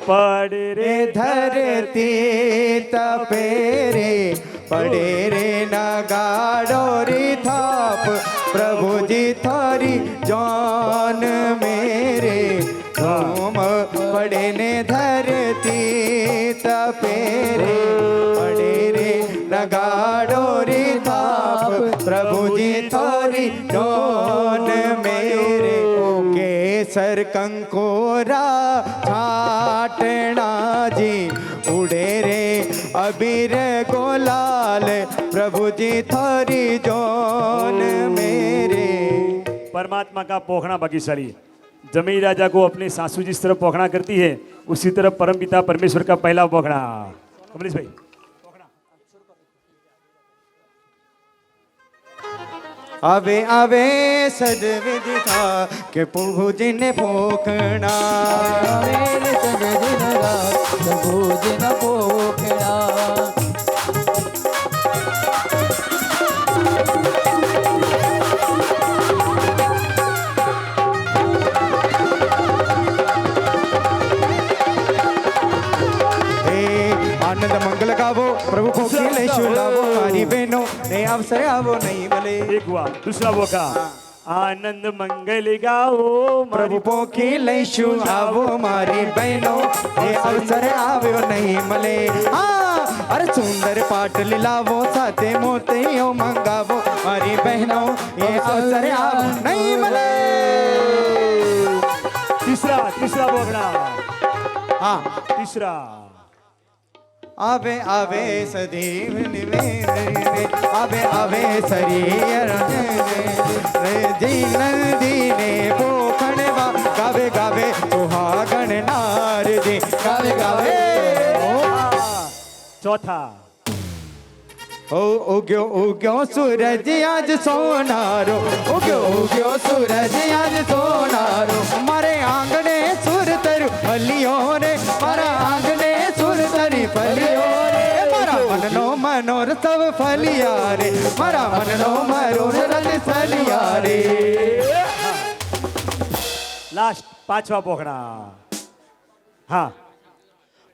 पड़े रे धरती तपे रे पड़े रे नगाड़ो री थाप प्रभु जी थारी जान मेरे धूम पड़े ने धरती तपे रे पड़े रे नगाड़ो री थाप प्रभु जी थारी जान मेरे केसर कंकोरा छाटना जी उड़े रे अबीर गोलाल प्रभु जी थारी जान मेरे। परमात्मा का पोखड़ा भाग्यशाली। जमीन राजा को अपने सासू जिस तरह पोखड़ा करती है उसी तरह परमपिता परमेश्वर का पहला पोखड़ा। कमलेश भाई आवे आवे सदविधि था के प्रभु जी ने पोखड़ा आवे सदविधि था प्रभु जी ने पोखड़ा। आनंद मंगल गावो प्रभु को खिले शुलावो हमारी बहनों ने अवसर आवो नहीं भले। एक हुआ दूसरा वो का आनंद मंगल गाओ प्रभु को खिले शुलावो हमारी बहनों ने अवसर आवो नहीं मले। हाँ अरे सुंदर पाठ लिलावो साथे मोतियों मंगावो हमारी बहनों ये अवसर आवो नहीं मले। तीसरा बोगड़ा। हाँ तीसरा आवे आवे सदीव निवेदने आवे आवे सरियर रे दीन दीने पोखणवा गावे गावे सुहागण नार जी गावे गावे। चौथा उग्यो उग्यो सूरज आज सोनारो उग्यो उग्यो सूरज आज सोनारो मारे आंगणे सुर तरु फलियो रे मारा आंगणे सुर तरी फलियो रे मारा मननो मनोर सब फलिया रे मारा मननो मनोर रल फलिया रे। लास्ट पांचवा पोखड़ा। हाँ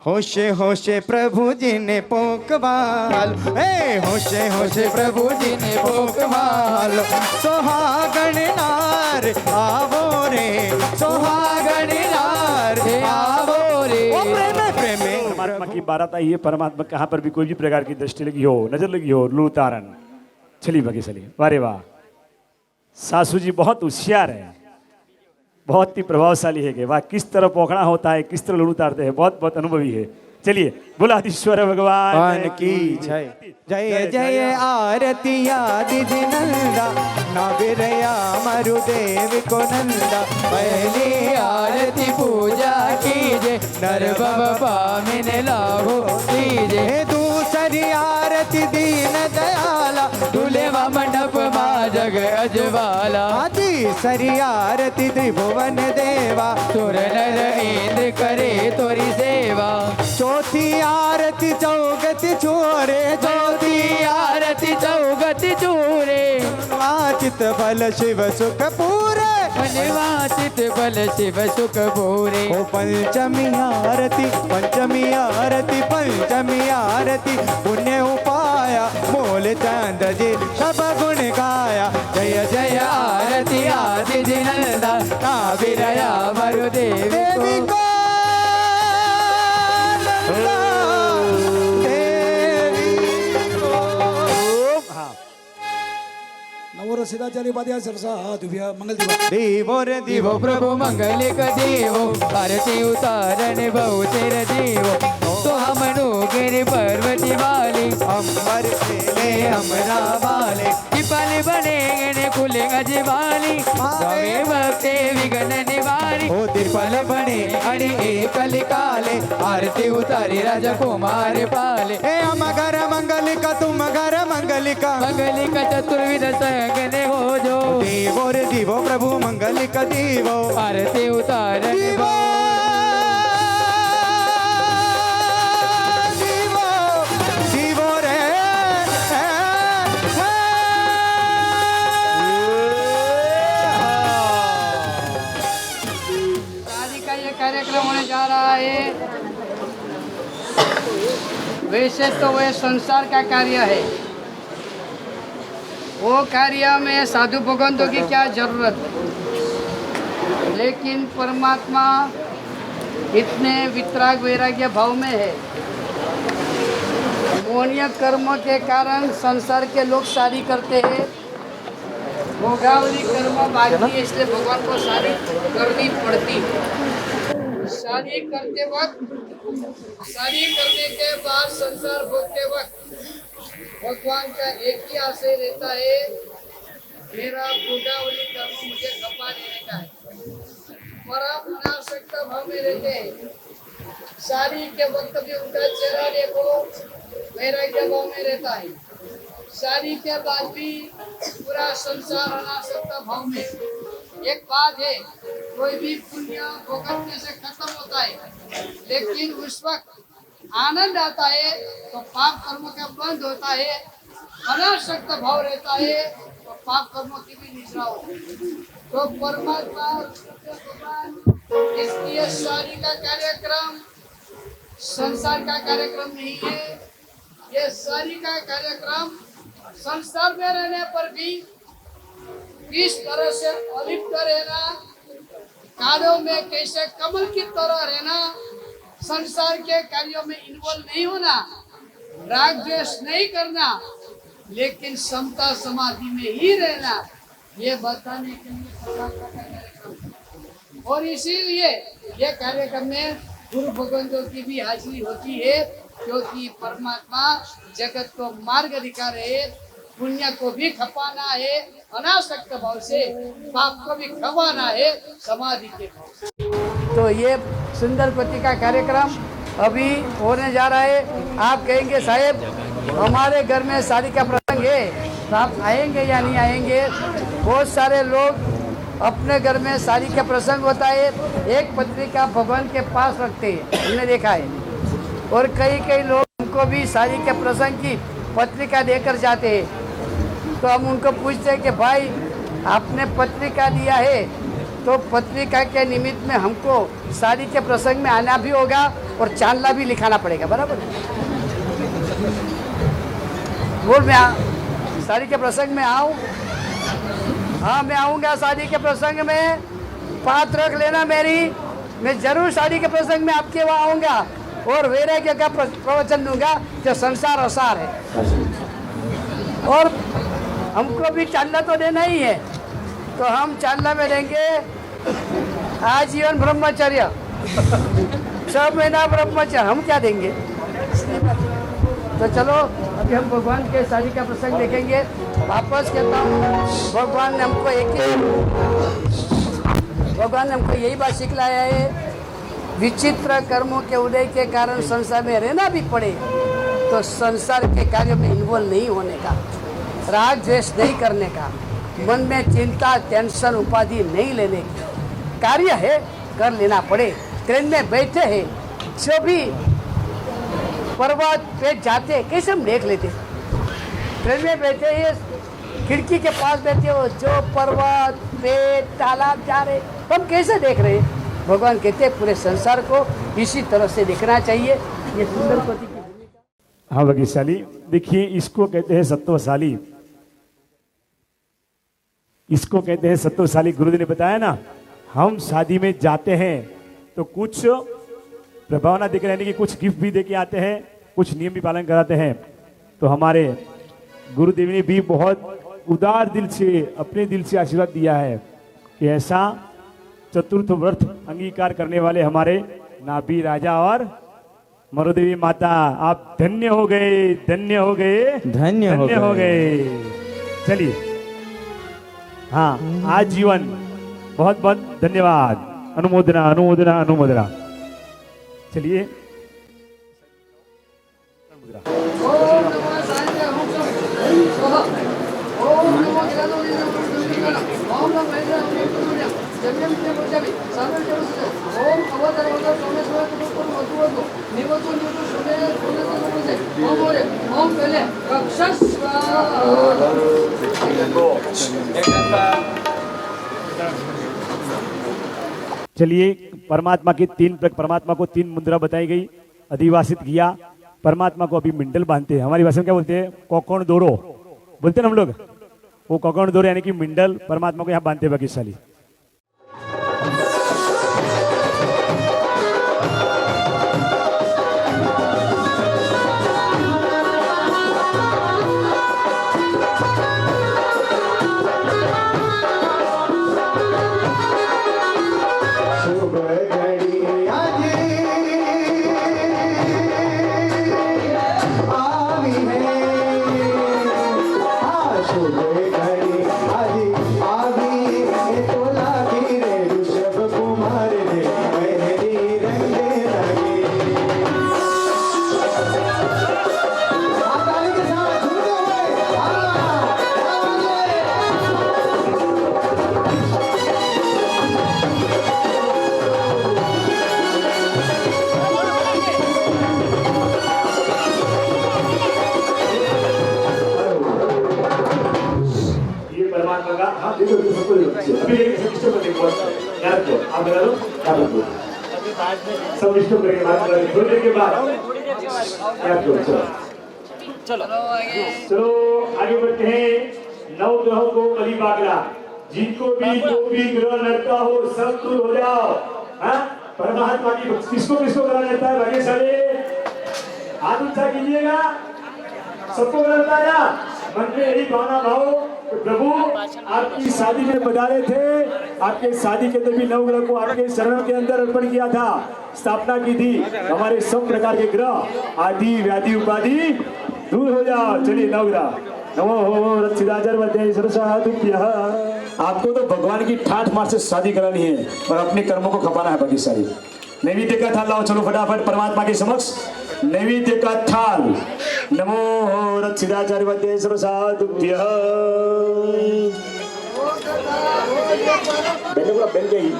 होशे होशे प्रभु जी ने पोकवाल होशे होशे प्रभु जी ने पोकवाल सोहागण नार आवो रे सोहागण नार आवो रे। प्रेम परमात्मा की बारात आई है। परमात्मा कहाँ पर भी कोई भी प्रकार की दृष्टि लगी हो नजर लगी हो लू तारन चलिए भाग्य चलिए। वारे वाह सासू जी बहुत होशियार है बहुत ही प्रभावशाली है कि वाह किस तरह पोखड़ा होता है किस तरह लूट उतारते हैं बहुत बहुत अनुभवी है। चलिए बुलाधीश्वर भगवान की जय जय जय आरती आदि नंदा नाविरया मरुदेव को नंदा पहली आरती पूजा कीजे नर भव पामिन लाभो कीजे। दूसरी आरती दीन दयाला दुलेवा मंडप मा जग अजवाला। तीसरी आरती त्रिभुवन देवा सुर नर इंद्र करे तोरी सेवा। चौथी आरती चौगति छोरे चौथी आरती चौगति चूरे वाचित फल शिव सुख पूरे वनवासित बल शिव सुख पूरे। ओ पंचमी आरती पुण्य उपाया मोल चंद जी सब गुण गाया। जय जय आरती आदि नंदा नाविरया मरुदेव को। नवर सिद्धाचार्य पाद्या सरसा दिव्य मंगल देवो रे देवो प्रभु मंगल का देवो आरती उतारण बहु तेर देवो तो हम गिर पर्वती वाले अम्बर ले हमरा वाले पिपल बने खुले अजवाली गवे भक्ते विघ्न निवारी। ओ तिरपल बने अड़ी एकल काले आरती उतारी राजा कुमार पाले। ए अमगर मंगलिका तुम घर मंगलिका मंगलिका चतुर्विध संगने हो जो देवो रे देवो प्रभु मंगलिका देवो आरती उतारण देवो देवो रे कार्यक्रम होने जा रहा है, वैसे तो वह संसार का कार्य है। वो कार्य में साधु भगवंतों की क्या जरूरत है, लेकिन परमात्मा इतने वितराग वैराग्य भाव में है। मोहनीय कर्मों के कारण संसार के लोग शादी करते हैं, भोगावली कर्म बाकी है, इसलिए भगवान को शादी करनी पड़ती है। शादी करते वक्त, शादी करने के बाद संसार भोगते वक्त भगवान का एक ही आशय रहता है, मेरा भोगावली कर्म मुझे खपा देने का है। परम अनासक्त भाव में रहते हैं। शादी के वक्त भी उनका चेहरा देखो, वैराग्य भाव में रहता है। शादी के बाद भी पूरा संसार अनासक्त भाव में। एक बात है, कोई भी पुण्य भोगने से खत्म होता है, लेकिन उस वक्त आनंद आता है तो पाप कर्म का बंद होता है, अनासक्त भाव रहता है तो पाप कर्मों की भी निद्रा होती है। तो परमात्मा इसलिए शादी का कार्यक्रम संसार का कार्यक्रम नहीं है। ये शादी का कार्यक्रम संसार में रहने पर भी किस तरह से अलिप्त रहना, कार्यों में कैसे कमल की तरह रहना, संसार के कार्यों में इन्वॉल्व नहीं होना, राग द्वेष नहीं करना, लेकिन समता समाधि में ही रहना, ये बताने के लिए परमात्मा का कार्यक्रम। और इसीलिए ये कार्यक्रम में गुरु भगवंतों की भी हाजिरी होती है, क्योंकि परमात्मा जगत को मार्ग दिखा रहे, पुण्य को भी खपाना है अनासक्त भाव से, पाप को भी खपाना है समाधि के भाव से। तो ये सुंदर पति का कार्यक्रम अभी होने जा रहा है। आप कहेंगे साहेब हमारे घर में शादी का प्रसंग है, तो आप आएंगे या नहीं आएंगे? बहुत सारे लोग अपने घर में शादी का प्रसंग होता है, एक पत्रिका भगवान के पास रखते हैं, हमने देखा है। और कई लोग हमको भी शादी के प्रसंग की पत्रिका देकर जाते हैं, तो हम उनको पूछते हैं कि भाई आपने पत्रिका दिया है तो पत्रिका के निमित्त में हमको शादी के प्रसंग में आना भी होगा और चांदला भी लिखाना पड़ेगा, बराबर? बोल मैं शादी के प्रसंग में आऊँ? हाँ मैं आऊँगा शादी के प्रसंग में, बात रख लेना मेरी, मैं जरूर शादी के प्रसंग में आपके वहाँ आऊँगा और वैराग्य का प्रवचन दूंगा जो संसार असार है। और हमको भी चांदला तो देना ही है, तो हम चांदला में देंगे आजीवन ब्रह्मचर्य, 6 महीना ब्रह्मचर्य, हम क्या देंगे? तो चलो अभी हम भगवान के शादी का प्रसंग देखेंगे। वापस कहता हूँ, भगवान ने हमको यही बात सिखलाया है, विचित्र कर्मों के उदय के कारण संसार में रहना भी पड़े तो संसार के कार्यों में इन्वॉल्व नहीं होने का, राग द्वेष नहीं करने का, मन में चिंता टेंशन उपाधि नहीं लेने की, कार्य है कर लेना पड़े। ट्रेन में बैठे हैं, जो भी पर्वत पे जाते कैसे हम देख लेते, ट्रेन में बैठे हैं खिड़की के पास बैठे हो, जो पर्वत पेड़ तालाब जा रहे हम कैसे देख रहे हैं? भगवान कहते हैं पूरे संसार को इसी तरह से देखना चाहिए। ये सुंदर पति की भूमिका। हाँ भाग्यशाली, देखिए इसको कहते हैं सत्वशाली, इसको कहते हैं सत्वशाली। गुरुदेव ने बताया ना, हम शादी में जाते हैं तो कुछ प्रभावना देकर, यानी कि कुछ गिफ्ट भी देके आते हैं, कुछ नियम भी पालन कराते हैं। तो हमारे गुरुदेव ने भी बहुत उदार दिल से, अपने दिल से आशीर्वाद दिया है कि ऐसा चतुर्थ व्रत अंगीकार करने वाले हमारे नाभि राजा और मरुदेवी माता, आप धन्य हो गए, धन्य हो गए, धन्य हो गए। चलिए, हाँ आजीवन बहुत बहुत धन्यवाद, अनुमोदना अनुमोदना अनुमोदना। चलिए चलिए परमात्मा को 3 मुद्रा बताई गई, अधिवासित किया। परमात्मा को अभी मिंडल बांधते हैं, हमारी भाषा में क्या बोलते हैं, कोकोण दोरो बोलते हैं ना हम लोग। वो कोकोण दोरो यानी कि मिंडल परमात्मा को यहाँ बांधते हैं भाग्यशाली। सब विष्णु करेंगे थोड़ी देर के बाद। चलो आगे बढ़ते हैं। 9 ग्रहों को बलि बागला, जिनको भी जो भी ग्रह लड़ता हो सब दूर हो जाओ। परमात्मा की किसको किसको ग्रह लड़ता है भाग्यशाली, हाथ ऊंचा कीजिएगा। सबको ग्रह लड़ता है, मन में यही भावना भाव प्रभु आपकी शादी में पधारे थे, आपके शादी के अंदर भी 9 ग्रह को आपके शरण के अंदर अर्पण किया था, स्थापना की थी। हमारे सब प्रकार के ग्रह आदि व्याधि उपाधि दूर हो जाओ। चलिए 9 ग्रह नमो रक्षिताचर्वतेश्वरसाधुभ्यः। आपको तो भगवान की ठाठ मार से शादी करानी है और अपने कर्मों को खपाना है बाकी सारी। नैवेद्य का थाल लाओ, चलो फटाफट परमात्मा के समक्ष नैवेद्य का थाल। नमो रक्षिताचर्वतेश्वरसाधुभ्यः। बेल गई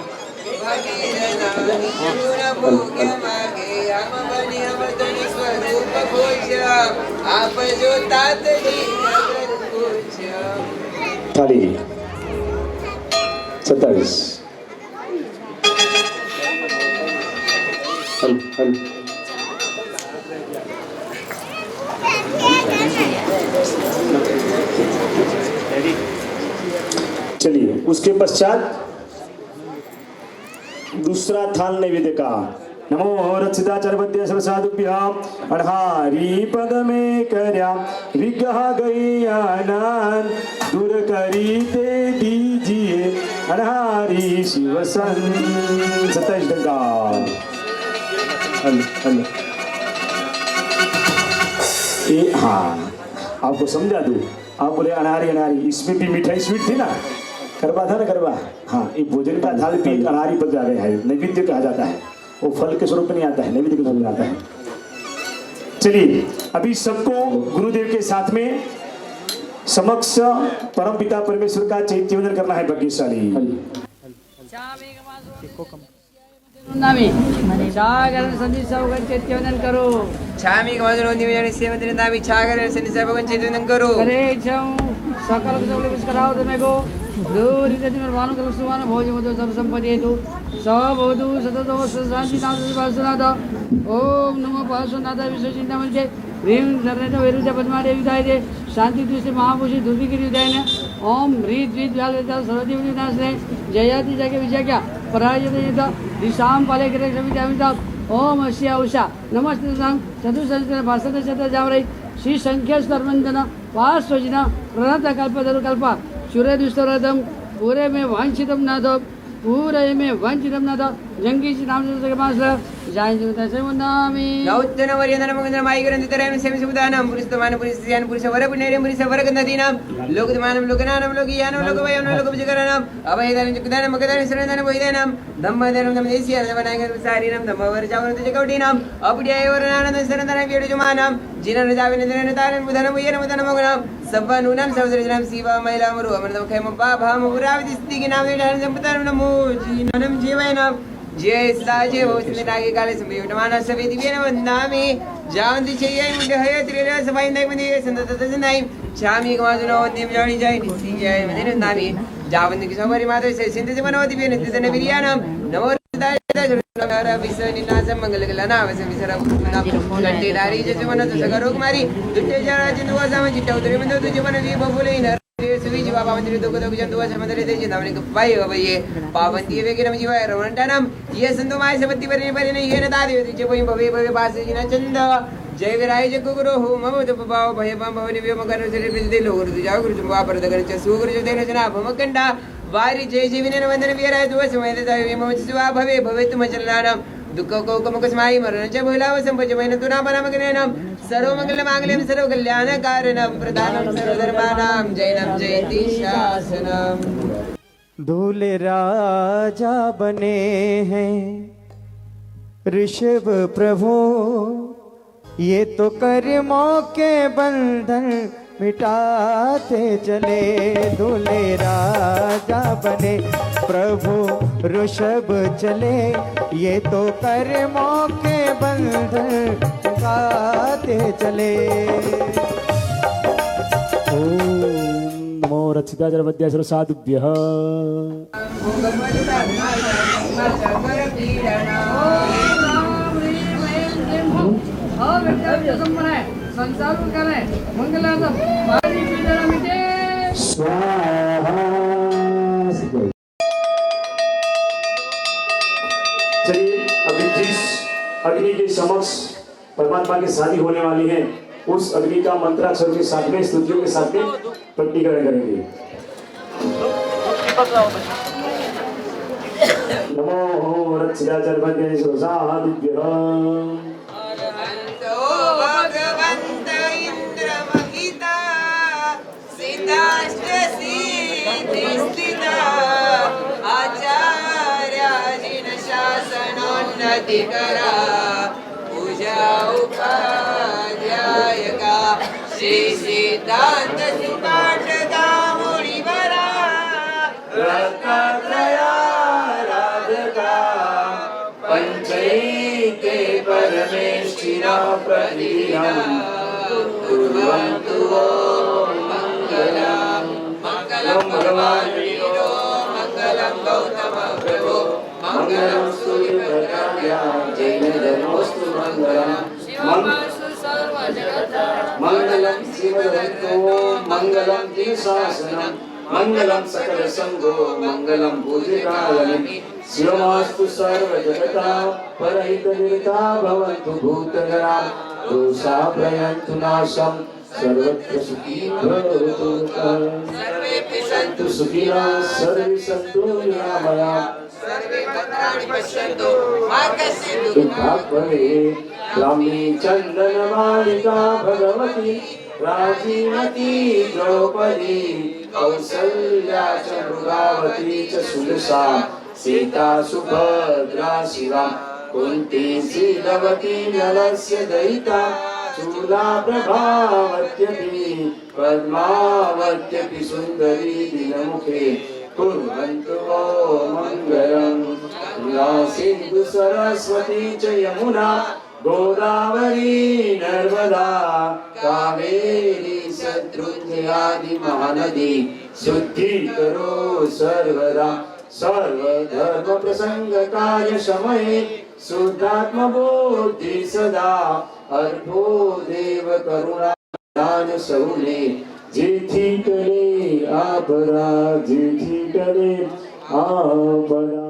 थाली 27 चलिए उसके पश्चात दूसरा थाल नैवेद्य का। नमो रक्षिताचर्वतेश्वरसाधुभ्यः। अढ़ारी पद में कर्या विग्रह गैयानंद दूर करी दे दीजिए अढ़ारी शिव सन। 27 डंका। हाँ आपको समझा दूं, आप बोले अनारी अनारी, इसमें भी मिठाई स्वीट थी ना, करवा था ना करवा। हाँ ये भोजन का थाल भी अनारी पद जा रहा है, नैवेद्य कहा जाता है। वो फल के स्वरूप में नहीं आता है, नैवेद्य के स्वरूप में आता है। चलिए अभी सबको गुरुदेव के साथ में समक्ष परम पिता परमेश्वर का चैत्य वंदन करना है भाग्यशाली। चैत्यवंदन करो। छामी सेवंदनामी छागर सन्निसा भगवान चैत्यवंदन करो। करे सकल कराओ तुम्हें को दूर भानु कल सुमान भोज मधु सब संपत्ति हेतु सभवतु सततो शांति नाथ। ओम नमो पार्श्वनाथ विश्व चिंतामणि जय ह्रीं शरणेन वैरुध्य पद्मादेवी विदाय शांति दृष्टि महापुरुषि दुर्भिगिरि विदायन ओम ह्रीं द्विज व्यालता सर्वदेव विनाशने जयाति जग विजया पराजयत दिशां पाले करे सविता ओम अस्य उषा नमस्ते चतुसहस्र भाषण शत जावरै श्री संख्या सर्वंदन पार्श्वजिन प्रणत कल्पतरु कल्प सूर्य दुष्टरथम पूरे में वांछितम नाथ पूरे में वांछितम नाथ जंगी नाम से जय जय नामी नौतन वरियंदन मंगल माईगरन तरैम सेम सुदानम पुरुषतमान पुरुषयान पुरुष वर पुण्यरेम पुरुष वर गंधदीनाम लोकतमानम लोकनानम लोकियानम लोकवयम लोकविजकरणम अभयदानम जगदानम मगदानम शरणदानम वैदानम धम्मदानम धम्मदेशियान धमनागम सारीनम धम्मवर जावरत जगवडीनाम अपड्याय वरनानंद शरणदानम वेडुजमानम जिनन जावेन दनन तारन बुधनम येनम धनमगनाम सब्बनुनाम सर्वजनाम शिवा महिलामरु अमरदम खैम बाभाम पुराविदिस्तिगे नाम वेदान संपतारम नमो जीननम जीवैनाम जय साजे हो नागे काले संयुक्तमान सवेदी वेन वंदामि जावंति चयय मुंडे हय त्रिरा सफाई नै मंदे संतत तजनाई श्यामी गमाजुनो देव जानी जय निसी जय मंदिर नामि जावंति की सवारी माते से सिंधि मनोति वेन तितन विरियानाम नमो मंगलदार विसनिनाशम मंगलगलनावसम विसरभूतनाम कंठीधारी जजुमन सगरोकुमारी दुट्टे जरा जिंदुवासाम चिट्टौतरी मंदो तुझमन वी बबुलेन सुवी जीवा पावंती दुख दुख जंतुवा समदरे ते जिंदावने कपाय वये पावंती वेगिरम जीवाय रवणटानम ये संतो माय सबत्ति परिने परिने येन दादे तुझे पई भवे भवे पासेजिना चंद जय विराय जग गुरु हो मम तपभाव भय बम भवनि व्योम कर श्री विद्य लो गुरु जाओ गुरु तुम वापर दगन च सु गुरु देन जना भमकंडा वारी जय जीविने वंदन विराय दुव समय दे व्योम शिवा भवे भवे तुम चलनानम दुख को कम कसमाई मरण च भोलाव संपज मैन तुना बना मगनेनम सर्व मंगल मांगल्यम सर्व कल्याण कारणम प्रदानम सर्व धर्मानाम जैनम जयति शासनम। दूल्हे राजा बने हैं ऋषभ प्रभु, ये तो कर्मों के बंधन मिटाते चले। दूल्हे राजा बने प्रभु ऋषभ चले, ये तो कर्मों के बंधन मिटाते चले। ओम नमो रक्षिताचरवद्यासुर साधुभ्यः। संसार करे मंगलार्थम वारी पीड़ा मिटे स्वाहा। चलिए अभी जिस अग्नि के समक्ष परमात्मा की शादी होने वाली है, उस अग्नि का मंत्राक्षर के साथ में स्तुतियों के साथ में प्रकटीकरण करेंगे। नमो रक्षिताचरवद्यासुर साधुभ्यः। भगवंत इंद्र महिता सिद्धाष्ट सिद्धि स्थिता आचार्याधीन शासनोन्नति करा पूजा उपाध्यायका श्री सिद्धांत सुपाठका मुनिवरा रत्नत्रयाराधका पंचैके परमेष्ठिना प्रतिदिनं कुर्वन्तु मङ्गलम् मङ्गलं भगवान् विष्णो मङ्गलं गौतम प्रभो मङ्गलं सूर्यप्रकाशा जैनधर्मोऽस्तु मङ्गलम् मङ्गलं शिवदत्तो मङ्गलं द्विशासनं मङ्गलं सकल संगो मङ्गलं पूजिकावनि शिवमास्तु सर्वजगता परहितनिरता भवन्तु भूतगणा दोषा प्रयन्तु नाशं सर्वत्र सुखी भवतु सर्वेऽपि सन्तु सुखिनः सर्वे सन्तु निरामयाः सर्वे भद्राणि पश्यन्तु मा कश्चित् दुःखं भवेत्। ब्राह्मी चन्दनमालिका भगवती राजीमती द्रौपदी कौसल्या च मृगावती च सुदशा सीता सुभद्रा शिवा कुन्ती शीलवती नलस्य दयिता चूला प्रभावत्यपि पद्मावत्यपि सुन्दरी दिनमुखे कुर्वन्तु वो मङ्गलम्। गङ्गा सिन्धु सरस्वती च यमुना गोदावरी नर्मदा कावेरी सद्रुन्ध्यादि महानदी शुद्धि करो सर्वदा सर्वधर्म प्रसंग कार्य समये शुद्धात्म बुद्धि सदा अर्पो देव करुणा दान सौने जेठी करे आपरा जेठी करे आपरा।